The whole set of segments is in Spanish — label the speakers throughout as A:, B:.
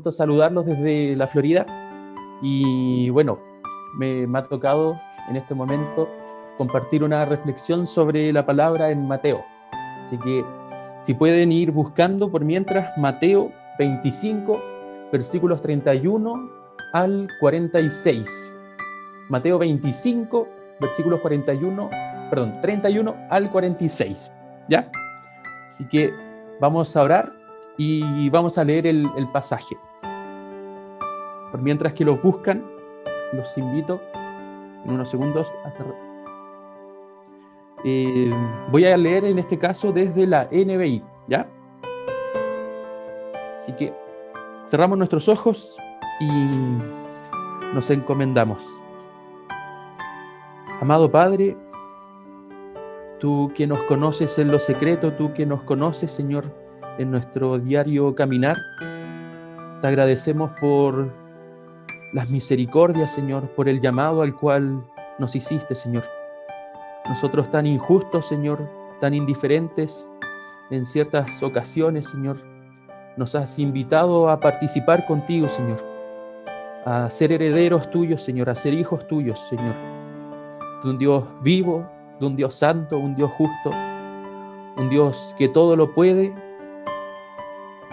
A: gusto saludarlos desde la Florida y bueno, me ha tocado en este momento compartir una reflexión sobre la palabra en Mateo. Así que si pueden ir buscando por mientras Mateo 25, versículos 31 al 46. Mateo 25, versículos 31 al 46. ¿Ya? Así que vamos a orar y vamos a leer el pasaje. Por mientras que los buscan, los invito en unos segundos a cerrar. Voy a leer en este caso desde la NBI, ¿ya? Así que cerramos nuestros ojos y nos encomendamos. Amado Padre, tú que nos conoces en lo secreto, tú que nos conoces, Señor, en nuestro diario caminar, te agradecemos por las misericordias, Señor, por el llamado al cual nos hiciste, Señor. Nosotros tan injustos, Señor, tan indiferentes en ciertas ocasiones, Señor, nos has invitado a participar contigo, Señor, a ser herederos tuyos, Señor, a ser hijos tuyos, Señor, de un Dios vivo, de un Dios santo, un Dios justo, un Dios que todo lo puede,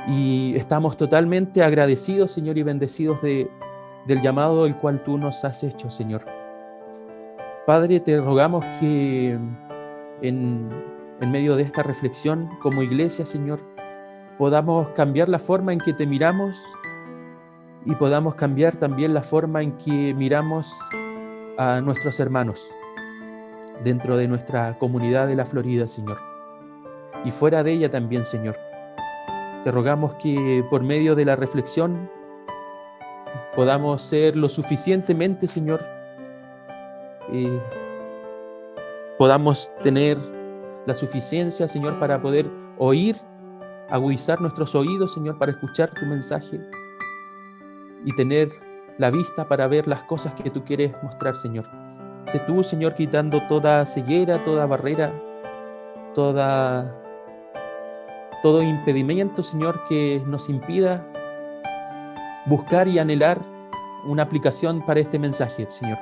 A: y estamos totalmente agradecidos, Señor, y bendecidos del llamado el cual tú nos has hecho, Señor. Padre, te rogamos que en medio de esta reflexión como iglesia, Señor, podamos cambiar la forma en que te miramos y podamos cambiar también la forma en que miramos a nuestros hermanos dentro de nuestra comunidad de la Florida, Señor, y fuera de ella también, Señor. Te rogamos que por medio de la reflexión podamos ser lo suficientemente, Señor, podamos tener la suficiencia, Señor, para poder oír, agudizar nuestros oídos, Señor, para escuchar tu mensaje y tener la vista para ver las cosas que tú quieres mostrar, Señor. Sé tú, Señor, quitando toda ceguera, toda barrera, todo impedimento, Señor, que nos impida buscar y anhelar una aplicación para este mensaje, Señor.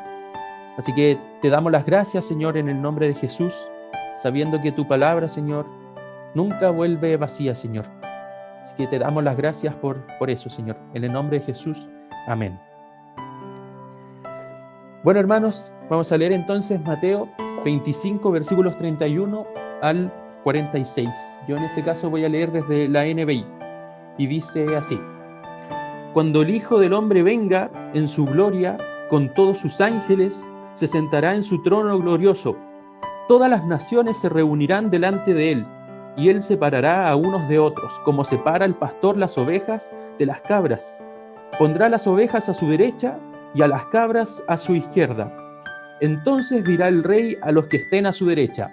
A: Así que te damos las gracias, Señor, en el nombre de Jesús, sabiendo que tu palabra, Señor, nunca vuelve vacía, Señor. Así que te damos las gracias por eso, Señor. En el nombre de Jesús. Amén. Bueno, hermanos, vamos a leer entonces Mateo 25, versículos 31 al 46. Yo en este caso voy a leer desde la NBI. Y dice así: Cuando el Hijo del Hombre venga en su gloria con todos sus ángeles, se sentará en su trono glorioso. Todas las naciones se reunirán delante de él, y él separará a unos de otros, como separa el pastor las ovejas de las cabras. Pondrá las ovejas a su derecha y a las cabras a su izquierda. Entonces dirá el rey a los que estén a su derecha: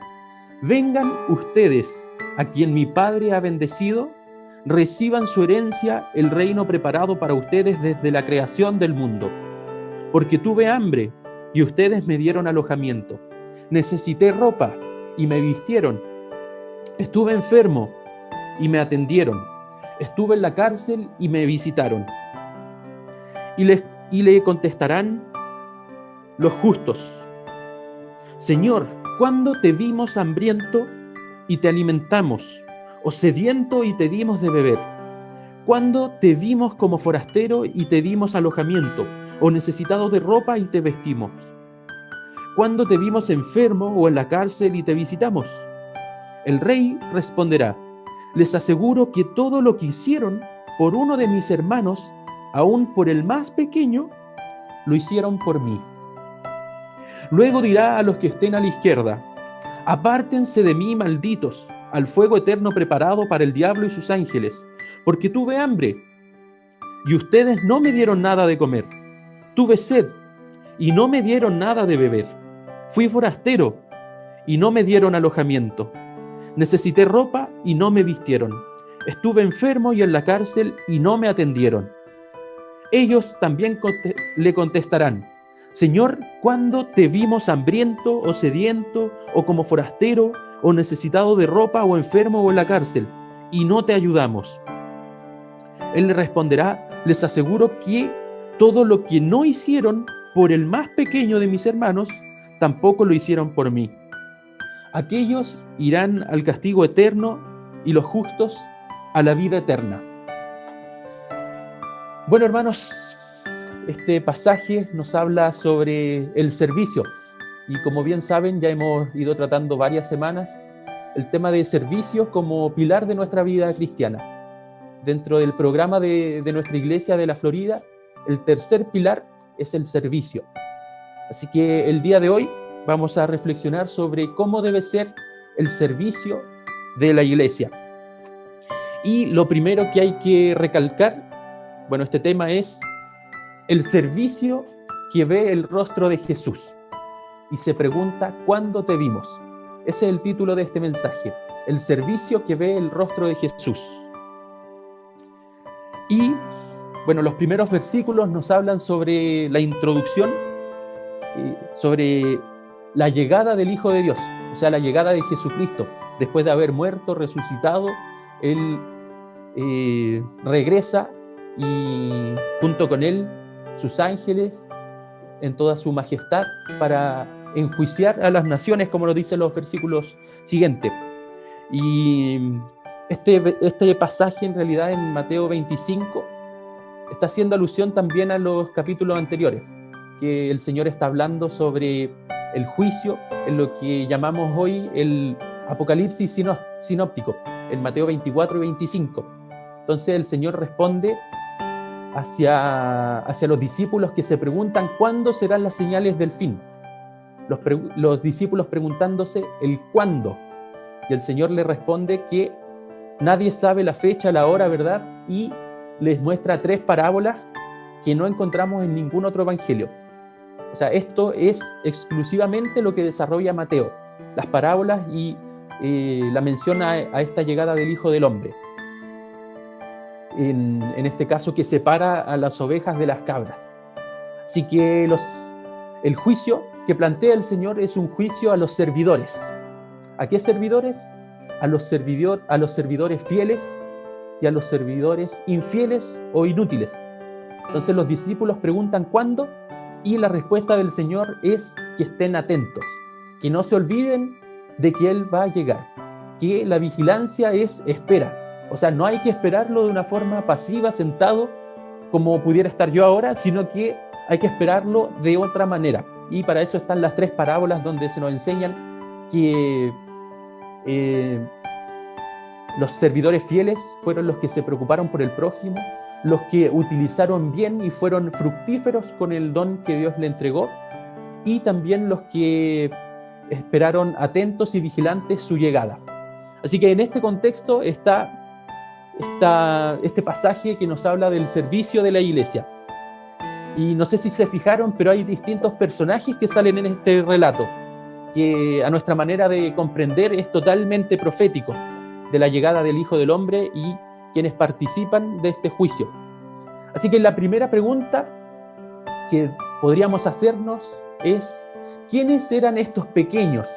A: vengan ustedes, a quien mi Padre ha bendecido, reciban su herencia, el reino preparado para ustedes desde la creación del mundo. Porque tuve hambre, y ustedes me dieron alojamiento. Necesité ropa, y me vistieron. Estuve enfermo, y me atendieron. Estuve en la cárcel, y me visitaron. Y le contestarán los justos: Señor, ¿cuándo te vimos hambriento y te alimentamos, o sediento y te dimos de beber? ¿Cuándo te vimos como forastero y te dimos alojamiento, o necesitado de ropa y te vestimos? ¿Cuándo te vimos enfermo o en la cárcel y te visitamos? El rey responderá: les aseguro que todo lo que hicieron por uno de mis hermanos, aún por el más pequeño, lo hicieron por mí. Luego dirá a los que estén a la izquierda: apártense de mí, malditos, al fuego eterno preparado para el diablo y sus ángeles, porque tuve hambre, y ustedes no me dieron nada de comer. Tuve sed, y no me dieron nada de beber. Fui forastero, y no me dieron alojamiento. Necesité ropa, y no me vistieron. Estuve enfermo y en la cárcel, y no me atendieron. Ellos también le contestarán: Señor, ¿cuándo te vimos hambriento o sediento, o como forastero, o necesitado de ropa, o enfermo, o en la cárcel, y no te ayudamos? Él le responderá: les aseguro que todo lo que no hicieron por el más pequeño de mis hermanos, tampoco lo hicieron por mí. Aquellos irán al castigo eterno y los justos a la vida eterna. Bueno, hermanos, este pasaje nos habla sobre el servicio. Y como bien saben, ya hemos ido tratando varias semanas el tema de servicio como pilar de nuestra vida cristiana. Dentro del programa de nuestra iglesia de la Florida, el tercer pilar es el servicio. Así que el día de hoy vamos a reflexionar sobre cómo debe ser el servicio de la iglesia. Y lo primero que hay que recalcar, bueno, este tema es el servicio que ve el rostro de Jesús. Y se pregunta, ¿cuándo te vimos? Ese es el título de este mensaje, el servicio que ve el rostro de Jesús. Y, bueno, los primeros versículos nos hablan sobre la introducción, sobre la llegada del Hijo de Dios, o sea, la llegada de Jesucristo. Después de haber muerto, resucitado, Él regresa y junto con Él, sus ángeles, en toda su majestad, para enjuiciar a las naciones, como lo dicen los versículos siguientes. Y este pasaje, en realidad, en Mateo 25, está haciendo alusión también a los capítulos anteriores, que el Señor está hablando sobre el juicio, en lo que llamamos hoy el Apocalipsis sinóptico, en Mateo 24 y 25. Entonces el Señor responde hacia los discípulos que se preguntan cuándo serán las señales del fin. Los discípulos preguntándose el cuándo. Y el Señor les responde que nadie sabe la fecha, la hora, ¿verdad? Y les muestra 3 parábolas que no encontramos en ningún otro evangelio. O sea, esto es exclusivamente lo que desarrolla Mateo, las parábolas y la mención a esta llegada del Hijo del Hombre. En este caso, que separa a las ovejas de las cabras. Así que el juicio que plantea el Señor es un juicio a los servidores. ¿A qué servidores? A los servidores fieles y a los servidores infieles o inútiles. Entonces los discípulos preguntan ¿cuándo? Y la respuesta del Señor es que estén atentos, que no se olviden de que Él va a llegar, que la vigilancia es espera. O sea, no hay que esperarlo de una forma pasiva, sentado, como pudiera estar yo ahora, sino que hay que esperarlo de otra manera. Y para eso están las 3 parábolas donde se nos enseñan que los servidores fieles fueron los que se preocuparon por el prójimo, los que utilizaron bien y fueron fructíferos con el don que Dios le entregó, y también los que esperaron atentos y vigilantes su llegada. Así que en este contexto está este pasaje que nos habla del servicio de la iglesia. Y no sé si se fijaron, pero hay distintos personajes que salen en este relato, que a nuestra manera de comprender es totalmente profético de la llegada del Hijo del Hombre y quienes participan de este juicio. Así que la primera pregunta que podríamos hacernos es, ¿quiénes eran estos pequeños?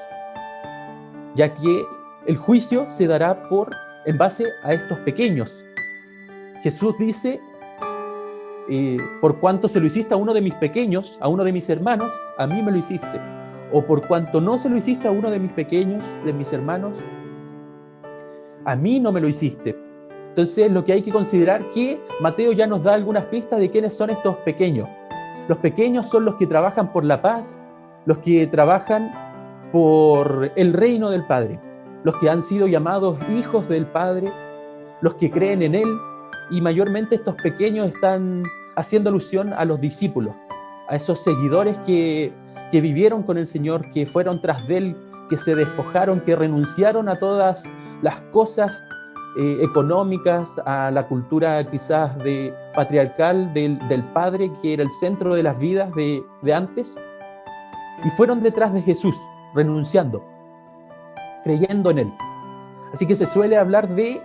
A: Ya que el juicio se dará en base a estos pequeños. Jesús dice, por cuanto se lo hiciste a uno de mis pequeños, a uno de mis hermanos, a mí me lo hiciste. O por cuanto no se lo hiciste a uno de mis pequeños, de mis hermanos, a mí no me lo hiciste. Entonces lo que hay que considerar que Mateo ya nos da algunas pistas de quiénes son estos pequeños. Los pequeños son los que trabajan por la paz, los que trabajan por el reino del Padre, los que han sido llamados hijos del Padre, los que creen en Él, y mayormente estos pequeños están haciendo alusión a los discípulos, a esos seguidores que vivieron con el Señor, que fueron tras de Él, que se despojaron, que renunciaron a todas las cosas económicas, a la cultura quizás patriarcal del Padre, que era el centro de las vidas de antes, y fueron detrás de Jesús, renunciando, creyendo en Él. Así que se suele hablar de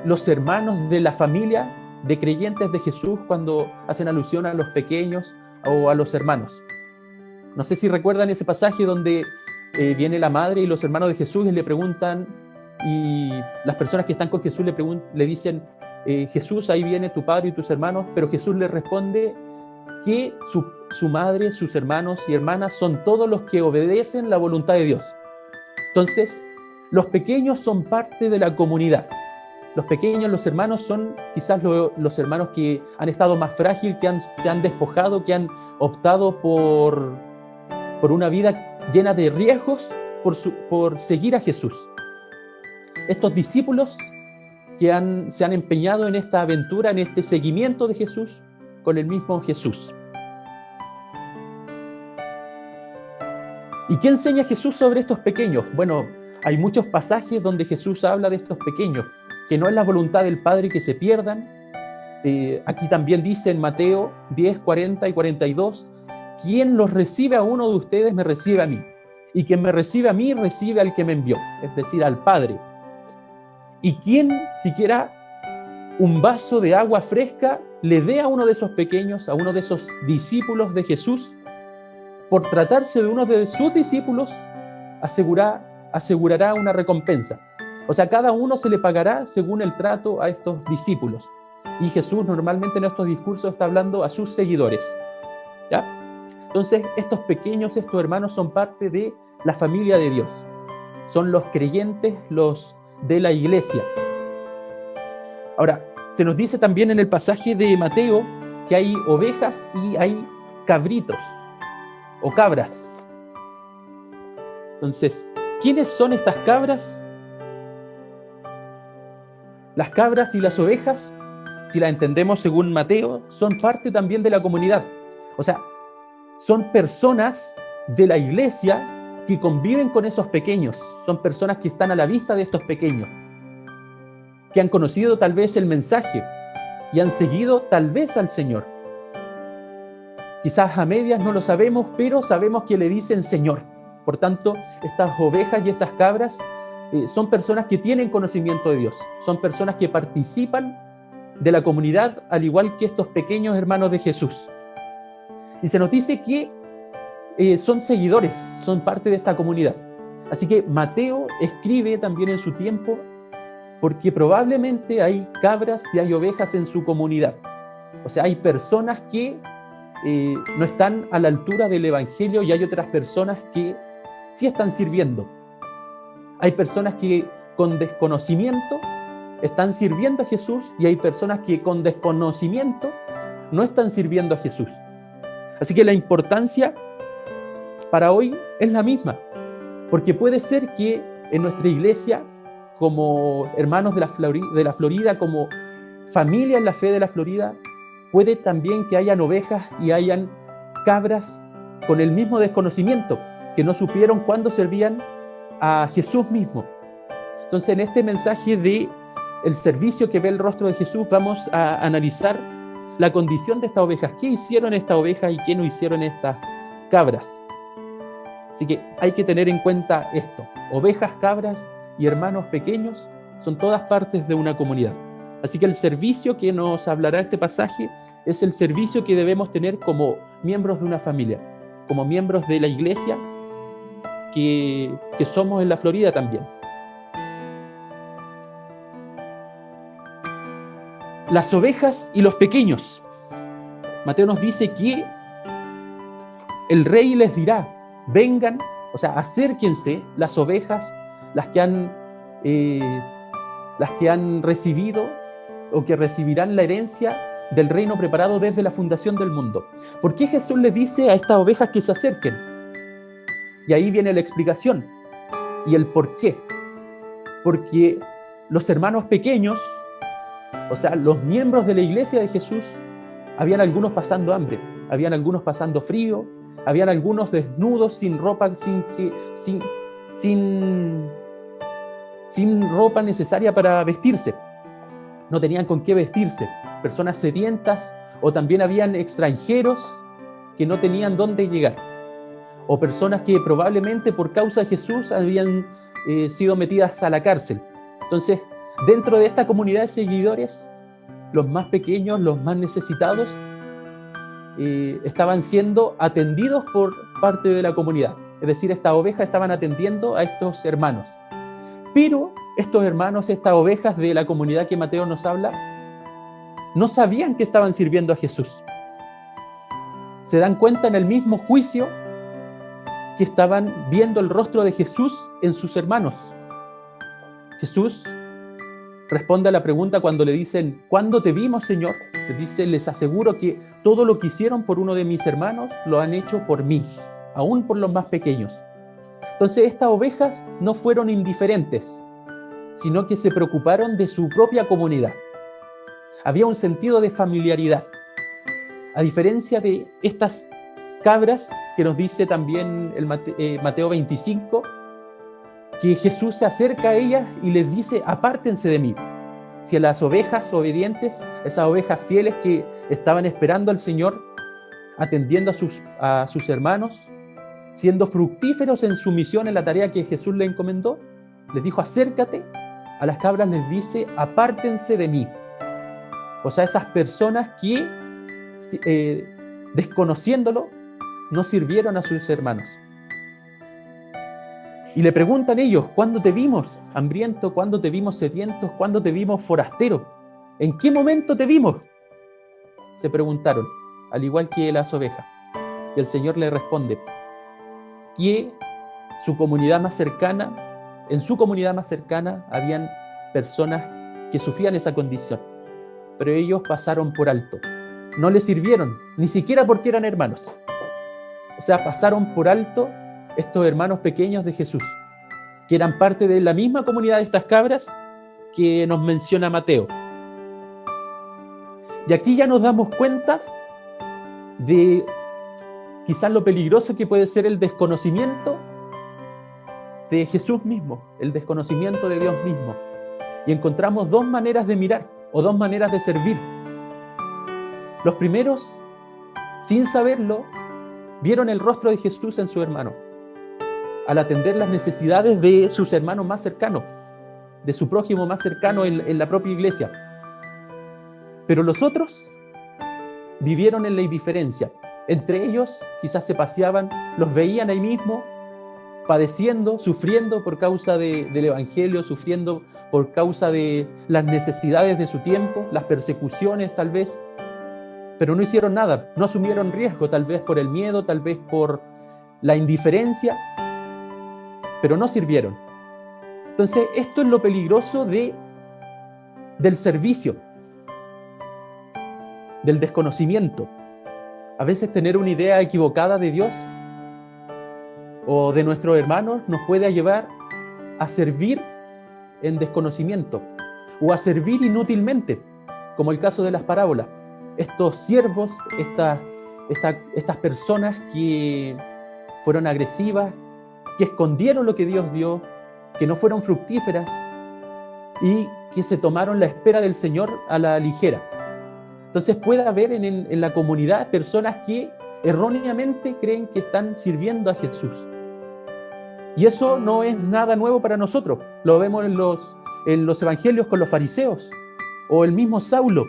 A: los hermanos de la familia de creyentes de Jesús cuando hacen alusión a los pequeños o a los hermanos. No sé si recuerdan ese pasaje donde viene la madre y los hermanos de Jesús y le preguntan, y las personas que están con Jesús le dicen, Jesús, ahí viene tu padre y tus hermanos, pero Jesús le responde que su madre, sus hermanos y hermanas son todos los que obedecen la voluntad de Dios. Entonces, los pequeños son parte de la comunidad. Los pequeños, los hermanos, son quizás los hermanos que han estado más frágiles, que se han despojado, que han optado por una vida llena de riesgos, por seguir a Jesús. Estos discípulos que se han empeñado en esta aventura, en este seguimiento de Jesús, con el mismo Jesús. ¿Y qué enseña Jesús sobre estos pequeños? Bueno, hay muchos pasajes donde Jesús habla de estos pequeños, que no es la voluntad del Padre que se pierdan. Aquí también dice en Mateo 10, 40 y 42, quien los recibe a uno de ustedes me recibe a mí, y quien me recibe a mí recibe al que me envió, es decir, al Padre. Y quien siquiera un vaso de agua fresca le dé a uno de esos pequeños, a uno de esos discípulos de Jesús, por tratarse de uno de sus discípulos, asegurará una recompensa. O sea, cada uno se le pagará según el trato a estos discípulos. Y Jesús normalmente en estos discursos está hablando a sus seguidores, ¿ya? Entonces, estos pequeños, estos hermanos son parte de la familia de Dios. Son los creyentes, los de la iglesia. Ahora, se nos dice también en el pasaje de Mateo que hay ovejas y hay cabritos o cabras. Entonces, ¿quiénes son estas cabras? Las cabras y las ovejas, si las entendemos según Mateo, son parte también de la comunidad. O sea, son personas de la iglesia que conviven con esos pequeños. Son personas que están a la vista de estos pequeños, que han conocido tal vez el mensaje y han seguido tal vez al Señor. Quizás a medias no lo sabemos, pero sabemos que le dicen Señor. Por tanto, estas ovejas y estas cabras son personas que tienen conocimiento de Dios. Son personas que participan de la comunidad, al igual que estos pequeños hermanos de Jesús. Y se nos dice que son seguidores, son parte de esta comunidad. Así que Mateo escribe también en su tiempo, porque probablemente hay cabras y hay ovejas en su comunidad. O sea, hay personas que no están a la altura del Evangelio y hay otras personas que sí están sirviendo. Hay personas que con desconocimiento están sirviendo a Jesús y hay personas que con desconocimiento no están sirviendo a Jesús. Así que la importancia para hoy es la misma, porque puede ser que en nuestra iglesia, como hermanos de la Florida, como familia en la fe de la Florida, puede también que hayan ovejas y hayan cabras con el mismo desconocimiento, que no supieron cuándo servían a Jesús mismo. Entonces, en este mensaje de el servicio que ve el rostro de Jesús, vamos a analizar la condición de estas ovejas. ¿Qué hicieron estas ovejas y qué no hicieron estas cabras? Así que hay que tener en cuenta esto. Ovejas, cabras y hermanos pequeños son todas partes de una comunidad. Así que el servicio que nos hablará este pasaje es el servicio que debemos tener como miembros de una familia, como miembros de la iglesia que somos en la Florida también. Las ovejas y los pequeños. Mateo nos dice que el rey les dirá, vengan, o sea, acérquense las ovejas, las que han recibido o que recibirán la herencia del reino preparado desde la fundación del mundo. ¿Por qué Jesús les dice a estas ovejas que se acerquen? Y ahí viene la explicación y el por qué. Porque los hermanos pequeños, o sea, los miembros de la iglesia de Jesús, habían algunos pasando hambre, habían algunos pasando frío, habían algunos desnudos, sin ropa, sin ropa necesaria para vestirse. No tenían con qué vestirse. Personas sedientas, o también habían extranjeros que no tenían dónde llegar. O personas que probablemente por causa de Jesús habían sido metidas a la cárcel. Entonces, dentro de esta comunidad de seguidores, los más pequeños, los más necesitados, estaban siendo atendidos por parte de la comunidad. Es decir, estas ovejas estaban atendiendo a estos hermanos. Pero estos hermanos, estas ovejas de la comunidad que Mateo nos habla, no sabían que estaban sirviendo a Jesús. Se dan cuenta en el mismo juicio que estaban viendo el rostro de Jesús en sus hermanos. Jesús responde a la pregunta cuando le dicen: ¿cuándo te vimos, Señor? Les dice: les aseguro que todo lo que hicieron por uno de mis hermanos lo han hecho por mí, aún por los más pequeños. Entonces estas ovejas no fueron indiferentes, sino que se preocuparon de su propia comunidad. Había un sentido de familiaridad. A diferencia de estas cabras que nos dice también el Mateo 25, que Jesús se acerca a ellas y les dice: apártense de mí. Si a las ovejas obedientes, esas ovejas fieles que estaban esperando al Señor, atendiendo a sus hermanos, siendo fructíferos en su misión, en la tarea que Jesús les encomendó, les dijo: acércate. A las cabras les dice: apártense de mí. O sea, esas personas que, desconociéndolo, no sirvieron a sus hermanos. Y le preguntan ellos: ¿cuándo te vimos hambriento? ¿Cuándo te vimos sediento? ¿Cuándo te vimos forastero? ¿En qué momento te vimos?, se preguntaron, al igual que las ovejas. Y el Señor le responde que en su comunidad más cercana habían personas que sufrían esa condición, pero ellos pasaron por alto. No les sirvieron, ni siquiera porque eran hermanos. O sea, pasaron por alto estos hermanos pequeños de Jesús, que eran parte de la misma comunidad de estas cabras que nos menciona Mateo. Y aquí ya nos damos cuenta de quizás lo peligroso que puede ser el desconocimiento de Jesús mismo, el desconocimiento de Dios mismo. Y encontramos dos maneras de mirar, o dos maneras de servir. Los primeros, sin saberlo, vieron el rostro de Jesús en su hermano, al atender las necesidades de sus hermanos más cercanos, de su prójimo más cercano en la propia iglesia. Pero los otros vivieron en la indiferencia. Entre ellos quizás se paseaban, los veían ahí mismo, padeciendo, sufriendo por causa del Evangelio, sufriendo por causa de las necesidades de su tiempo, las persecuciones tal vez, pero no hicieron nada, no asumieron riesgo, tal vez por el miedo, tal vez por la indiferencia, pero no sirvieron. Entonces, esto es lo peligroso del servicio, del desconocimiento. A veces tener una idea equivocada de Dios o de nuestros hermanos nos puede llevar a servir en desconocimiento o a servir inútilmente, como el caso de las parábolas. Estos siervos, estas personas que fueron agresivas, que escondieron lo que Dios dio, que no fueron fructíferas y que se tomaron la espera del Señor a la ligera. Entonces puede haber en la comunidad personas que erróneamente creen que están sirviendo a Jesús. Y eso no es nada nuevo para nosotros. Lo vemos en los evangelios con los fariseos o el mismo Saulo.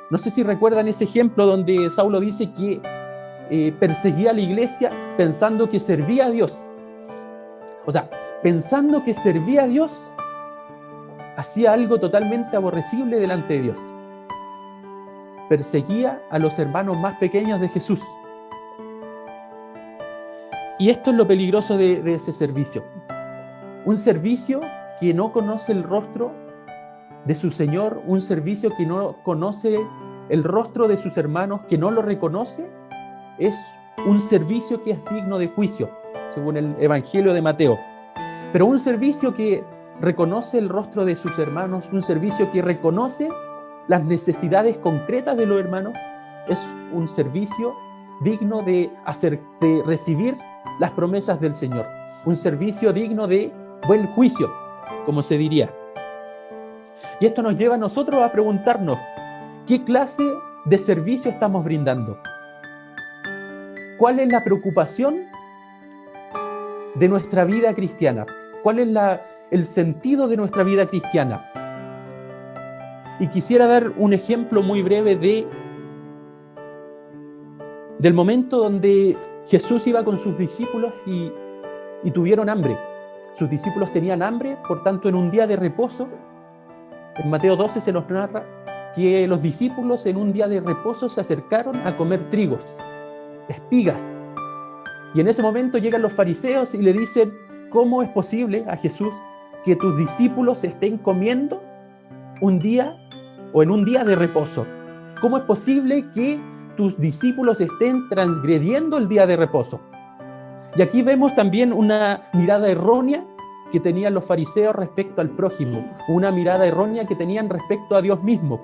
A: No sé si recuerdan ese ejemplo donde Saulo dice que perseguía a la iglesia pensando que servía a Dios. O sea, pensando que servía a Dios, hacía algo totalmente aborrecible delante de Dios. Perseguía a los hermanos más pequeños de Jesús. Y esto es lo peligroso de ese servicio. Un servicio que no conoce el rostro de su Señor, un servicio que no conoce el rostro de sus hermanos, que no lo reconoce, es un servicio que es digno de juicio, según el Evangelio de Mateo. Pero un servicio que reconoce el rostro de sus hermanos, un servicio que reconoce las necesidades concretas de los hermanos, es un servicio digno de recibir las promesas del Señor. Un servicio digno de buen juicio, como se diría. Y esto nos lleva a nosotros a preguntarnos, ¿qué clase de servicio estamos brindando? ¿Cuál es la preocupación de nuestra vida cristiana? ¿Cuál es el sentido de nuestra vida cristiana? Y quisiera dar un ejemplo muy breve del momento donde Jesús iba con sus discípulos y tuvieron hambre. Sus discípulos tenían hambre, por tanto, en un día de reposo, en Mateo 12 se nos narra que los discípulos en un día de reposo se acercaron a comer trigos, espigas. Y en ese momento llegan los fariseos y le dicen: ¿cómo es posible a Jesús que tus discípulos estén comiendo un día o en un día de reposo? ¿Cómo es posible que tus discípulos estén transgrediendo el día de reposo? Y aquí vemos también una mirada errónea que tenían los fariseos respecto al prójimo, una mirada errónea que tenían respecto a Dios mismo.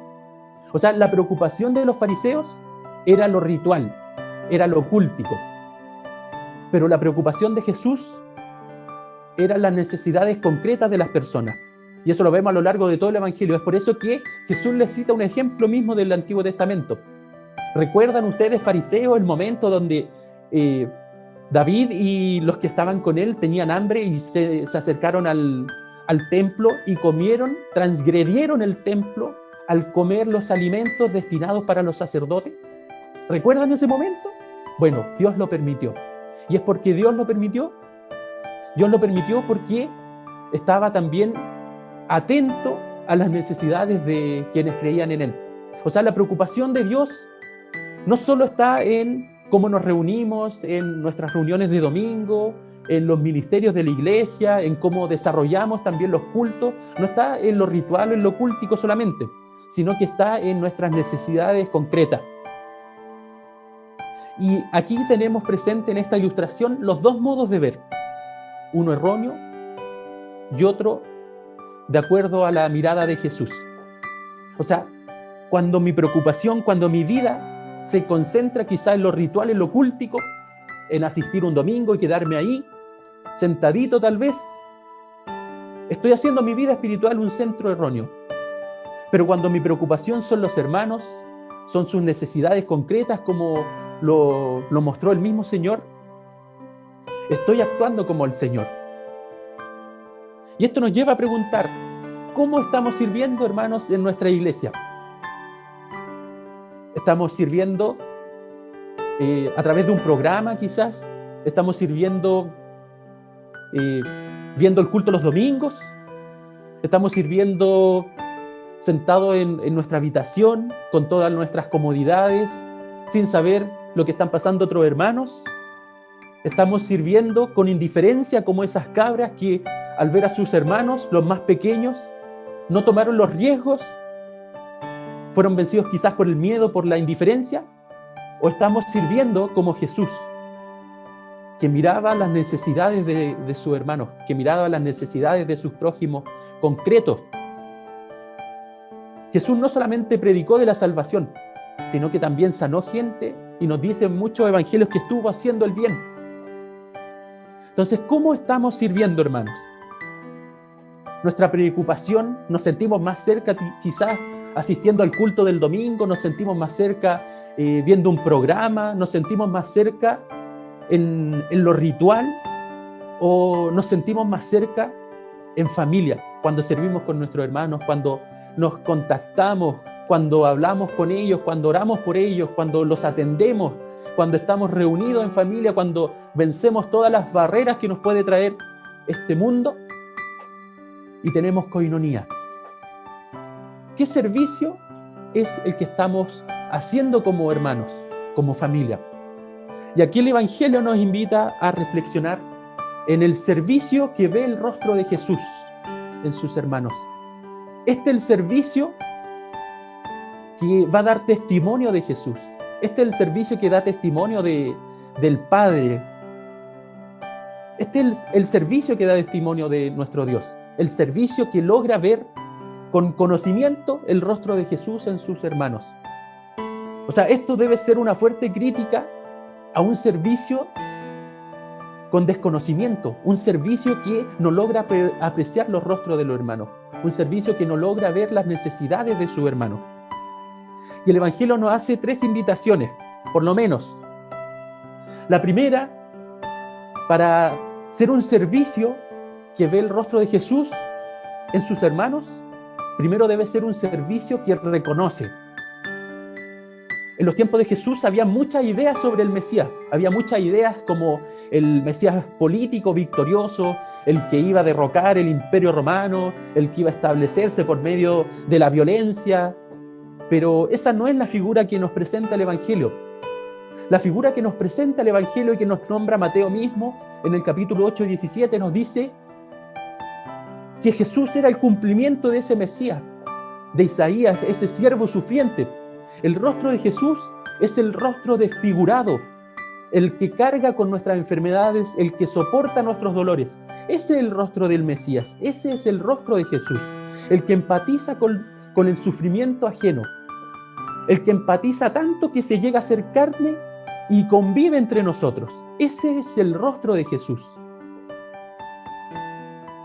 A: O sea, la preocupación de los fariseos era lo ritual, era lo cultico. Pero la preocupación de Jesús eran las necesidades concretas de las personas. Y eso lo vemos a lo largo de todo el Evangelio. Es por eso que Jesús les cita un ejemplo mismo del Antiguo Testamento. ¿Recuerdan ustedes, fariseos, el momento donde David y los que estaban con él tenían hambre y se acercaron al templo y comieron, transgredieron el templo al comer los alimentos destinados para los sacerdotes? ¿Recuerdan ese momento? Bueno, Dios lo permitió. ¿Y es porque Dios lo permitió? Dios lo permitió porque estaba también atento a las necesidades de quienes creían en Él. O sea, la preocupación de Dios no solo está en cómo nos reunimos, en nuestras reuniones de domingo, en los ministerios de la iglesia, en cómo desarrollamos también los cultos. No está en lo ritual, en lo cultico solamente, sino que está en nuestras necesidades concretas. Y aquí tenemos presente en esta ilustración los dos modos de ver, uno erróneo y otro de acuerdo a la mirada de Jesús. O sea, cuando mi preocupación, cuando mi vida se concentra quizá en lo ritual, en lo cultico, en asistir un domingo y quedarme ahí, sentadito tal vez, estoy haciendo mi vida espiritual un centro erróneo. Pero cuando mi preocupación son los hermanos, son sus necesidades concretas, como lo mostró el mismo Señor, estoy actuando como el Señor. Y esto nos lleva a preguntar: ¿cómo estamos sirviendo, hermanos, en nuestra iglesia? ¿Estamos sirviendo a través de un programa quizás? ¿Estamos sirviendo viendo el culto los domingos? ¿Estamos sirviendo sentados en nuestra habitación con todas nuestras comodidades, sin saber lo que están pasando otros hermanos? ¿Estamos sirviendo con indiferencia como esas cabras que al ver a sus hermanos, los más pequeños, no tomaron los riesgos? ¿Fueron vencidos quizás por el miedo, por la indiferencia? ¿O estamos sirviendo como Jesús, que miraba las necesidades de sus hermanos, que miraba las necesidades de sus prójimos concretos? Jesús no solamente predicó de la salvación, sino que también sanó gente, y nos dice en muchos evangelios que estuvo haciendo el bien. Entonces, ¿cómo estamos sirviendo, hermanos? Nuestra preocupación, nos sentimos más cerca quizás asistiendo al culto del domingo, nos sentimos más cerca viendo un programa, nos sentimos más cerca en lo ritual, o nos sentimos más cerca en familia, cuando servimos con nuestros hermanos, cuando nos contactamos, cuando hablamos con ellos, cuando oramos por ellos, cuando los atendemos, cuando estamos reunidos en familia, cuando vencemos todas las barreras que nos puede traer este mundo y tenemos coinonía. ¿Qué servicio es el que estamos haciendo como hermanos, como familia? Y aquí el Evangelio nos invita a reflexionar en el servicio que ve el rostro de Jesús en sus hermanos. Este es el servicio que va a dar testimonio de Jesús. Este es el servicio que da testimonio del Padre. Este es el servicio que da testimonio de nuestro Dios. El servicio que logra ver con conocimiento el rostro de Jesús en sus hermanos. O sea, esto debe ser una fuerte crítica a un servicio con desconocimiento, un servicio que no logra apreciar los rostros de los hermanos, un servicio que no logra ver las necesidades de sus hermanos. Y el Evangelio nos hace 3 invitaciones, por lo menos. La primera, para ser un servicio que ve el rostro de Jesús en sus hermanos, primero debe ser un servicio que reconoce. En los tiempos de Jesús había muchas ideas sobre el Mesías. Había muchas ideas como el Mesías político victorioso, el que iba a derrocar el imperio romano, el que iba a establecerse por medio de la violencia. Pero esa no es la figura que nos presenta el Evangelio. La figura que nos presenta el Evangelio y que nos nombra Mateo mismo, en el capítulo 8 y 17, nos dice que Jesús era el cumplimiento de ese Mesías, de Isaías, ese siervo sufriente. El rostro de Jesús es el rostro desfigurado, el que carga con nuestras enfermedades, el que soporta nuestros dolores. Ese es el rostro del Mesías, ese es el rostro de Jesús, el que empatiza con el sufrimiento ajeno, el que empatiza tanto que se llega a ser carne y convive entre nosotros. Ese es el rostro de Jesús.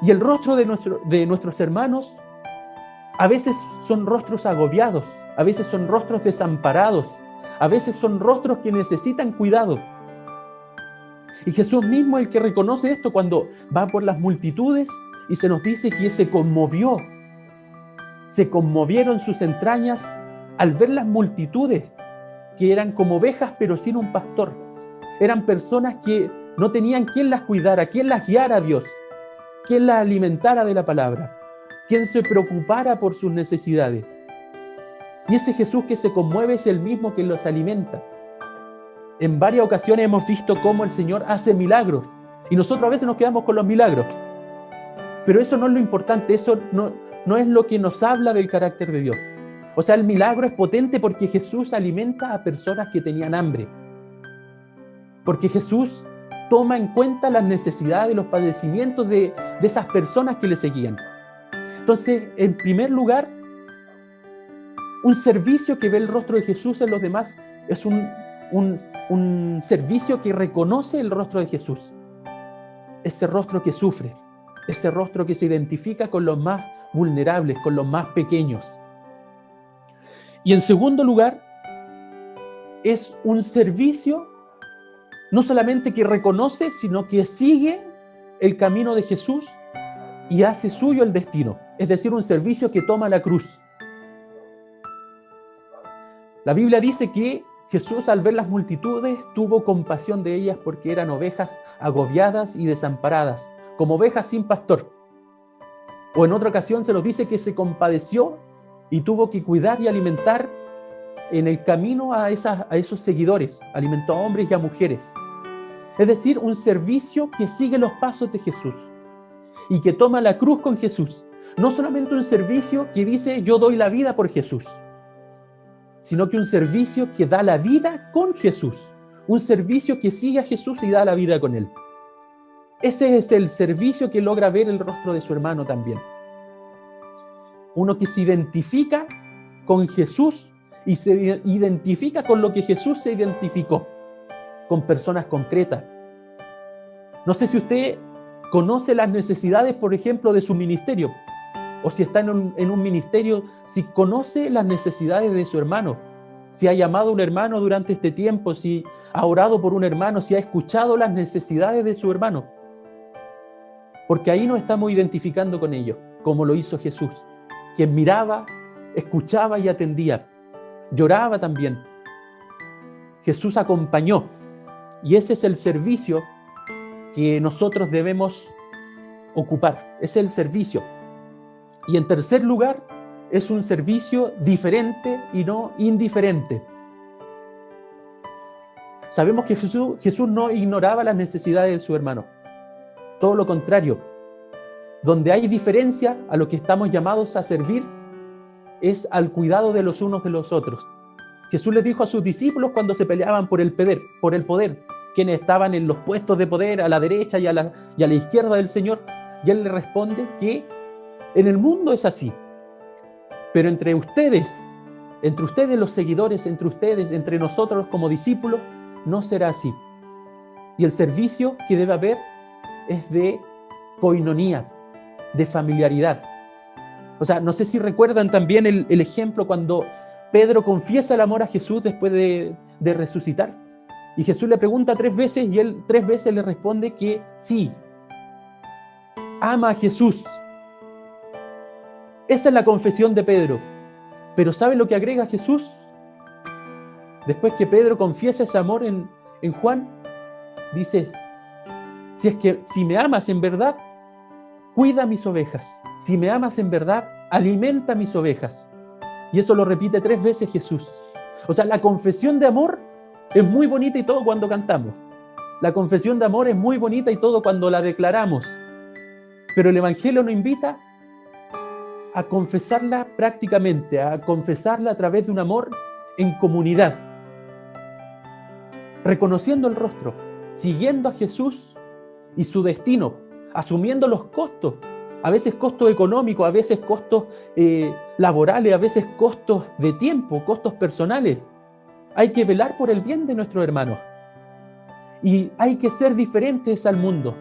A: Y el rostro de nuestros hermanos a veces son rostros agobiados, a veces son rostros desamparados, a veces son rostros que necesitan cuidado. Y Jesús mismo es el que reconoce esto cuando va por las multitudes y se nos dice que se conmovió. Se conmovieron sus entrañas al ver las multitudes, que eran como ovejas pero sin un pastor. Eran personas que no tenían quien las cuidara, quien las guiara a Dios, quien las alimentara de la palabra, quien se preocupara por sus necesidades. Y ese Jesús que se conmueve es el mismo que los alimenta. En varias ocasiones hemos visto cómo el Señor hace milagros y nosotros a veces nos quedamos con los milagros. Pero eso no es lo importante, eso no es lo que nos habla del carácter de Dios. O sea, el milagro es potente porque Jesús alimenta a personas que tenían hambre. Porque Jesús toma en cuenta las necesidades, los padecimientos de esas personas que le seguían. Entonces, en primer lugar, un servicio que ve el rostro de Jesús en los demás es un servicio que reconoce el rostro de Jesús. Ese rostro que sufre, ese rostro que se identifica con los más vulnerables, con los más pequeños. Y en segundo lugar, es un servicio no solamente que reconoce, sino que sigue el camino de Jesús y hace suyo el destino. Es decir, un servicio que toma la cruz. La Biblia dice que Jesús, al ver las multitudes, tuvo compasión de ellas porque eran ovejas agobiadas y desamparadas, como ovejas sin pastor. O en otra ocasión se nos dice que se compadeció y tuvo que cuidar y alimentar en el camino a esos seguidores, alimentó a hombres y a mujeres. Es decir, un servicio que sigue los pasos de Jesús y que toma la cruz con Jesús. No solamente un servicio que dice yo doy la vida por Jesús, sino que un servicio que da la vida con Jesús, un servicio que sigue a Jesús y da la vida con Él. Ese es el servicio que logra ver el rostro de su hermano también. Uno que se identifica con Jesús y se identifica con lo que Jesús se identificó, con personas concretas. No sé si usted conoce las necesidades, por ejemplo, de su ministerio, o si está en un ministerio, si conoce las necesidades de su hermano, si ha llamado a un hermano durante este tiempo, si ha orado por un hermano, si ha escuchado las necesidades de su hermano. Porque ahí nos estamos identificando con ellos, como lo hizo Jesús, quien miraba, escuchaba y atendía. Lloraba también. Jesús acompañó. Y ese es el servicio que nosotros debemos ocupar. Ese es el servicio. Y en tercer lugar, es un servicio diferente y no indiferente. Sabemos que Jesús no ignoraba las necesidades de su hermano. Todo lo contrario. Donde hay diferencia a lo que estamos llamados a servir es al cuidado de los unos de los otros. Jesús les dijo a sus discípulos cuando se peleaban por el poder, quienes estaban en los puestos de poder a la derecha y a la izquierda del Señor, y Él les responde que en el mundo es así, pero entre ustedes los seguidores, entre ustedes, entre nosotros como discípulos, no será así. Y el servicio que debe haber es de koinonía, de familiaridad. O sea, no sé si recuerdan también el ejemplo cuando Pedro confiesa el amor a Jesús después de resucitar. Y Jesús le pregunta 3 veces y él 3 veces le responde que sí, ama a Jesús. Esa es la confesión de Pedro. Pero ¿sabe lo que agrega Jesús? Después que Pedro confiesa ese amor en Juan, dice, si me amas en verdad, cuida mis ovejas. Si me amas en verdad, alimenta mis ovejas. Y eso lo repite 3 veces Jesús. O sea, la confesión de amor es muy bonita y todo cuando cantamos. La confesión de amor es muy bonita y todo cuando la declaramos. Pero el Evangelio nos invita a confesarla prácticamente, a confesarla a través de un amor en comunidad, reconociendo el rostro, siguiendo a Jesús y su destino, asumiendo los costos, a veces costos económicos, a veces costos laborales, a veces costos de tiempo, costos personales. Hay que velar por el bien de nuestros hermanos y hay que ser diferentes al mundo,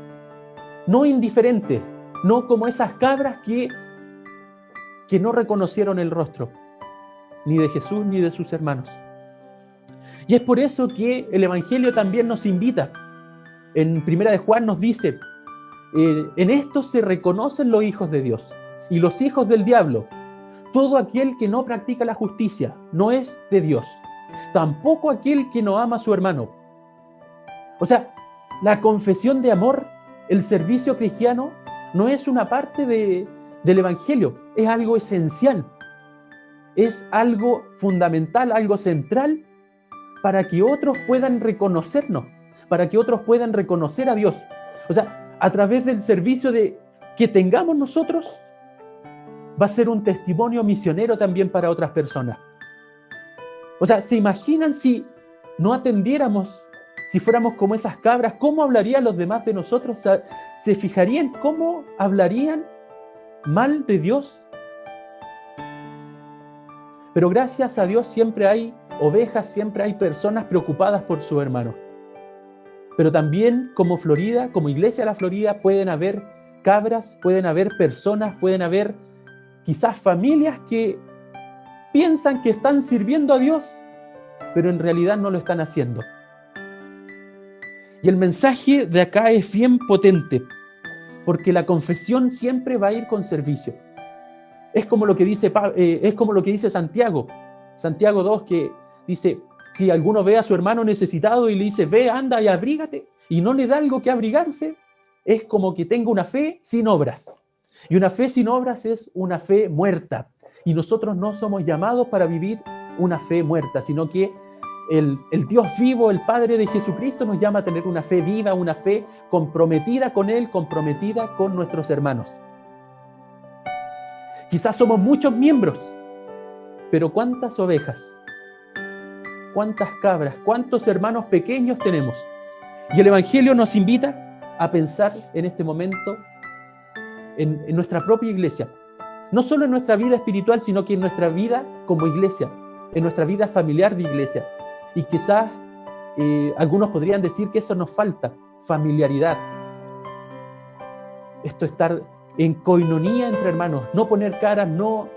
A: no indiferentes, no como esas cabras que no reconocieron el rostro, ni de Jesús ni de sus hermanos. Y es por eso que el Evangelio también nos invita. En Primera de Juan nos dice, en esto se reconocen los hijos de Dios y los hijos del diablo. Todo aquel que no practica la justicia no es de Dios, tampoco aquel que no ama a su hermano. O sea, la confesión de amor, el servicio cristiano, no es una parte del Evangelio, es algo esencial, es algo fundamental, algo central para que otros puedan reconocernos, para que otros puedan reconocer a Dios. O sea, a través del servicio que tengamos nosotros, va a ser un testimonio misionero también para otras personas. O sea, ¿se imaginan si no atendiéramos, si fuéramos como esas cabras, cómo hablarían los demás de nosotros? ¿Se fijarían cómo hablarían mal de Dios? Pero gracias a Dios siempre hay ovejas, siempre hay personas preocupadas por su hermano. Pero también como Florida, como Iglesia de la Florida, pueden haber cabras, pueden haber personas, pueden haber quizás familias que piensan que están sirviendo a Dios, pero en realidad no lo están haciendo. Y el mensaje de acá es bien potente, porque la confesión siempre va a ir con servicio. Es como lo que dice Santiago 2, que dice, si alguno ve a su hermano necesitado y le dice, ve, anda y abrígate, y no le da algo que abrigarse, es como que tenga una fe sin obras. Y una fe sin obras es una fe muerta. Y nosotros no somos llamados para vivir una fe muerta, sino que el Dios vivo, el Padre de Jesucristo, nos llama a tener una fe viva, una fe comprometida con Él, comprometida con nuestros hermanos. Quizás somos muchos miembros, pero ¿cuántas ovejas? ¿Cuántas cabras? ¿Cuántos hermanos pequeños tenemos? Y el Evangelio nos invita a pensar en este momento en nuestra propia iglesia. No solo en nuestra vida espiritual, sino que en nuestra vida como iglesia, en nuestra vida familiar de iglesia. Y quizás algunos podrían decir que eso nos falta, familiaridad. Esto estar en coinonía entre hermanos, no poner caras, no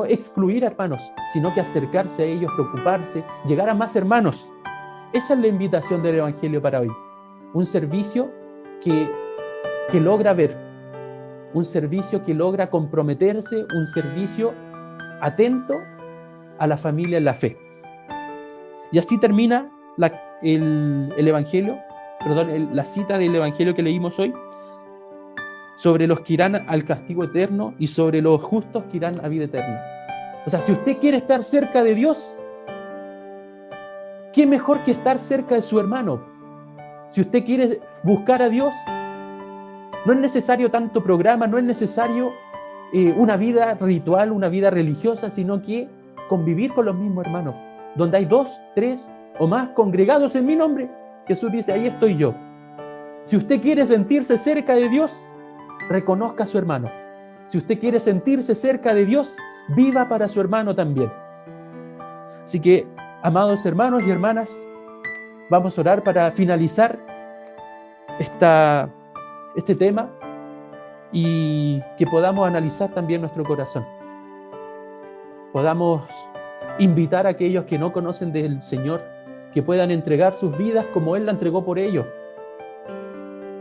A: excluir a hermanos, sino que acercarse a ellos, preocuparse, llegar a más hermanos. Esa es la invitación del Evangelio para hoy. Un servicio que logra ver, un servicio que logra comprometerse, un servicio atento a la familia en la fe. Y así termina el Evangelio, la cita del Evangelio que leímos hoy, sobre los que irán al castigo eterno y sobre los justos que irán a vida eterna. O sea, si usted quiere estar cerca de Dios, ¿qué mejor que estar cerca de su hermano? Si usted quiere buscar a Dios, no es necesario tanto programa, no es necesario una vida ritual, una vida religiosa, sino que convivir con los mismos hermanos. Donde hay 2, 3 o más congregados en mi nombre, Jesús dice, ahí estoy yo. Si usted quiere sentirse cerca de Dios, reconozca a su hermano. Si usted quiere sentirse cerca de Dios, viva para su hermano también. Así que, amados hermanos y hermanas, vamos a orar para finalizar este tema y que podamos analizar también nuestro corazón. Podamos invitar a aquellos que no conocen del Señor, que puedan entregar sus vidas como Él la entregó por ellos.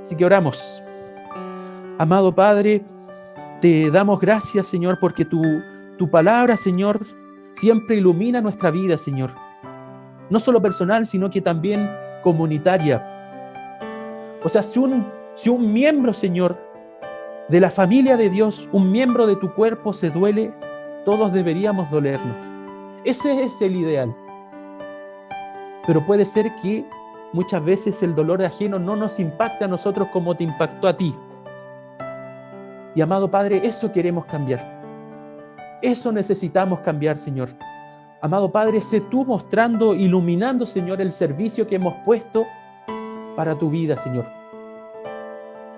A: Así que oramos. Amado Padre, te damos gracias, Señor, porque tu palabra, Señor, siempre ilumina nuestra vida, Señor. No solo personal, sino que también comunitaria. O sea, si un miembro, Señor, de la familia de Dios, un miembro de tu cuerpo se duele, todos deberíamos dolernos. Ese es el ideal. Pero puede ser que muchas veces el dolor ajeno no nos impacte a nosotros como te impactó a ti. Y amado Padre, eso queremos cambiar. Eso necesitamos cambiar, Señor. Amado Padre, sé tú mostrando, iluminando, Señor, el servicio que hemos puesto para tu vida, Señor.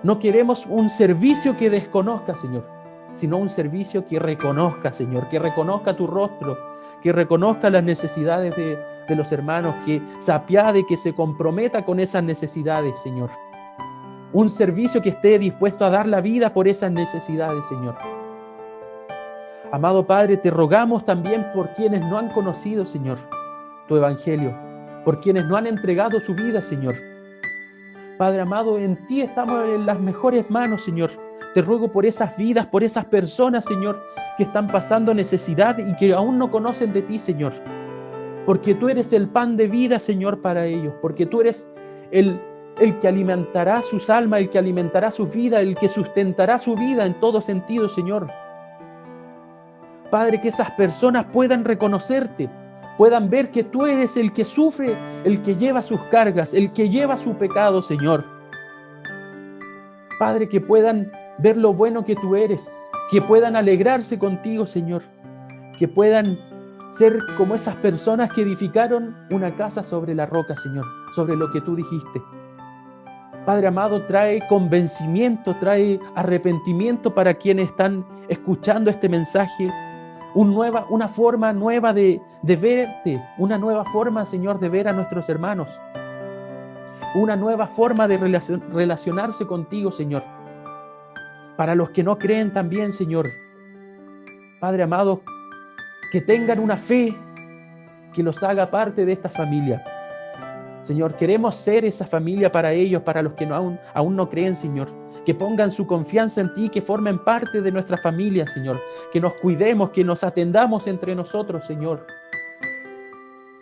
A: No queremos un servicio que desconozca, Señor, sino un servicio que reconozca, Señor, que reconozca tu rostro, que reconozca las necesidades de los hermanos, que se apiade, que se comprometa con esas necesidades, Señor. Un servicio que esté dispuesto a dar la vida por esas necesidades, Señor. Amado Padre, te rogamos también por quienes no han conocido, Señor, tu evangelio, por quienes no han entregado su vida, Señor. Padre amado, en ti estamos en las mejores manos, Señor. Te ruego por esas vidas, por esas personas, Señor, que están pasando necesidad y que aún no conocen de ti, Señor. Porque tú eres el pan de vida, Señor, para ellos. Porque tú eres el que alimentará sus almas, el que alimentará su vida, el que sustentará su vida en todo sentido, Señor. Padre, que esas personas puedan reconocerte, puedan ver que tú eres el que sufre, el que lleva sus cargas, el que lleva su pecado, Señor. Padre, que puedan ver lo bueno que tú eres, que puedan alegrarse contigo, Señor, que puedan ser como esas personas que edificaron una casa sobre la roca, Señor, sobre lo que tú dijiste. Padre amado, trae convencimiento, trae arrepentimiento para quienes están escuchando este mensaje, una forma nueva de verte, una nueva forma, Señor, de ver a nuestros hermanos, una nueva forma de relacionarse contigo, Señor. Para los que no creen también, Señor, Padre amado, que tengan una fe que los haga parte de esta familia. Señor, queremos ser esa familia para ellos, para los que aún no creen, Señor. Que pongan su confianza en ti, que formen parte de nuestra familia, Señor. Que nos cuidemos, que nos atendamos entre nosotros, Señor.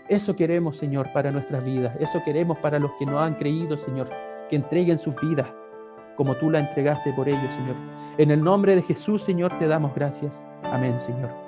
A: Eso queremos, Señor, para nuestras vidas. Eso queremos para los que no han creído, Señor. Que entreguen sus vidas como tú la entregaste por ellos, Señor. En el nombre de Jesús, Señor, te damos gracias. Amén, Señor.